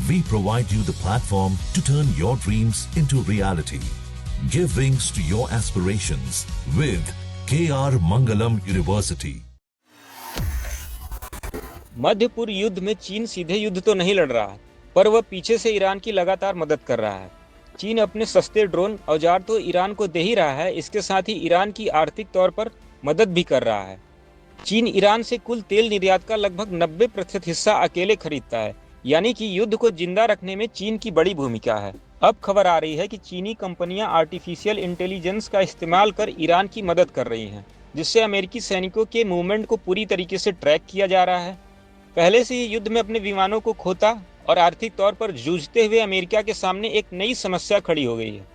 We provide you the platform to turn your dreams into reality. Give wings to your aspirations with KR Mangalam University. मध्य पूर्व युद्ध में चीन सीधे युद्ध तो नहीं लड़ रहा है, पर वह पीछे से ईरान की लगातार मदद कर रहा है। चीन अपने सस्ते ड्रोन औजार तो ईरान को दे ही रहा है, इसके साथ ही ईरान की आर्थिक तौर पर मदद भी कर रहा है। चीन ईरान से कुल तेल निर्यात का लगभग 90% हिस्सा अकेले खरीदता है, यानी कि युद्ध को जिंदा रखने में चीन की बड़ी भूमिका है। अब खबर आ रही है कि चीनी कंपनियां आर्टिफिशियल इंटेलिजेंस का इस्तेमाल कर ईरान की मदद कर रही हैं, जिससे अमेरिकी सैनिकों के मूवमेंट को पूरी तरीके से ट्रैक किया जा रहा है। पहले से ही युद्ध में अपने विमानों को खोता और आर्थिक तौर पर जूझते हुए अमेरिका के सामने एक नई समस्या खड़ी हो गई है।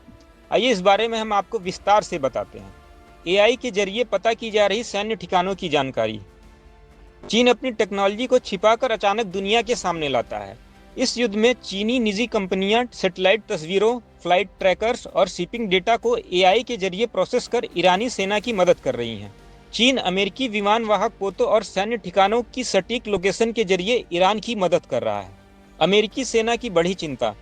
आइए इस बारे में हम आपको विस्तार से बताते हैं। एआई के जरिए पता की जा रही सैन्य ठिकानों की जानकारी। चीन अपनी टेक्नोलॉजी को छिपाकर अचानक दुनिया के सामने लाता है। इस युद्ध में चीनी निजी कंपनियां सैटेलाइट तस्वीरों, फ्लाइट ट्रैकर्स और शिपिंग डेटा को एआई के जरिए प्रोसेस कर ईरानी सेना की मदद कर रही हैं। चीन अमेरिकी विमान वाहक पोतों और सैन्य ठिकानों की सटीक लोकेशन के जरिए ईरान की मदद कर रहा है। अमेरिकी सेना की बड़ी चिंता।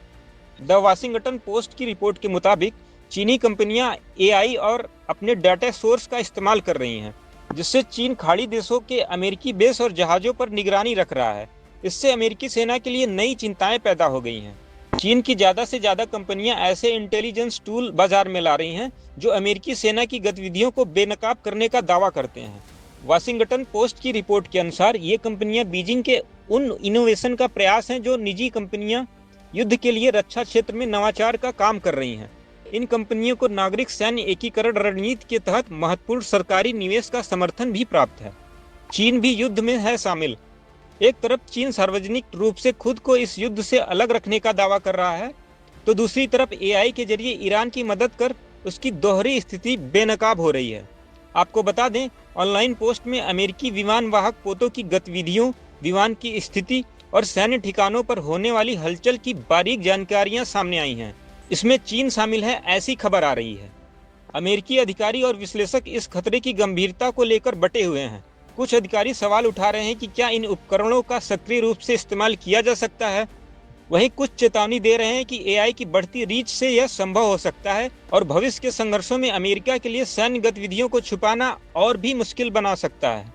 द वाशिंगटन पोस्ट की रिपोर्ट के मुताबिक चीनी कंपनियां एआई और अपने डाटा सोर्स का इस्तेमाल कर रही हैं, जिससे चीन खाड़ी देशों के अमेरिकी बेस और जहाज़ों पर निगरानी रख रहा है। इससे अमेरिकी सेना के लिए नई चिंताएं पैदा हो गई हैं। चीन की ज़्यादा से ज़्यादा कंपनियां ऐसे इंटेलिजेंस टूल बाजार में ला रही हैं जो अमेरिकी सेना की गतिविधियों को बेनकाब करने का दावा करते हैं। वाशिंगटन पोस्ट की रिपोर्ट के अनुसार ये कंपनियां बीजिंग के उन इनोवेशन का प्रयास हैं जो निजी कंपनियां युद्ध के लिए रक्षा क्षेत्र में नवाचार का काम कर रही हैं। इन कंपनियों को नागरिक सैन्य एकीकरण रणनीति के तहत महत्वपूर्ण सरकारी निवेश का समर्थन भी प्राप्त है। चीन भी युद्ध में है शामिल। एक तरफ चीन सार्वजनिक रूप से खुद को इस युद्ध से अलग रखने का दावा कर रहा है, तो दूसरी तरफ एआई के जरिए ईरान की मदद कर उसकी दोहरी स्थिति बेनकाब हो रही है। आपको बता दें, ऑनलाइन पोस्ट में अमेरिकी विमान वाहक पोतों की गतिविधियों, विमान की स्थिति और सैन्य ठिकानों पर होने वाली हलचल की बारीक जानकारियां सामने आई हैं। इसमें चीन शामिल है, ऐसी खबर आ रही है। अमेरिकी अधिकारी और विश्लेषक इस खतरे की गंभीरता को लेकर बटे हुए हैं। कुछ अधिकारी सवाल उठा रहे हैं कि क्या इन उपकरणों का सक्रिय रूप से इस्तेमाल किया जा सकता है। वहीं कुछ चेतावनी दे रहे हैं कि एआई की बढ़ती रीच से यह संभव हो सकता है और भविष्य के संघर्षों में अमेरिका के लिए सैन्य गतिविधियों को छुपाना और भी मुश्किल बना सकता है।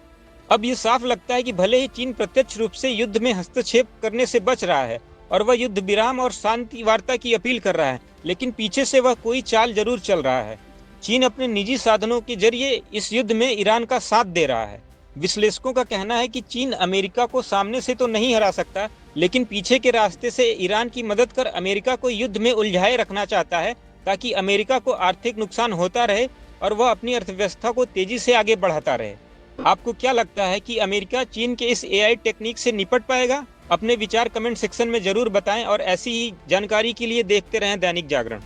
अब ये साफ लगता है कि भले ही चीन प्रत्यक्ष रूप से युद्ध में हस्तक्षेप करने से बच रहा है और वह युद्ध विराम और शांति वार्ता की अपील कर रहा है, लेकिन पीछे से वह कोई चाल जरूर चल रहा है। चीन अपने निजी साधनों के जरिए इस युद्ध में ईरान का साथ दे रहा है। विश्लेषकों का कहना है कि चीन अमेरिका को सामने से तो नहीं हरा सकता, लेकिन पीछे के रास्ते से ईरान की मदद कर अमेरिका को युद्ध में उलझाए रखना चाहता है, ताकि अमेरिका को आर्थिक नुकसान होता रहे और वह अपनी अर्थव्यवस्था को तेजी से आगे बढ़ाता रहे। आपको क्या लगता है कि अमेरिका चीन के इस एआई टेक्निक से निपट पाएगा? अपने विचार कमेंट सेक्शन में जरूर बताएं और ऐसी ही जानकारी के लिए देखते रहें दैनिक जागरण।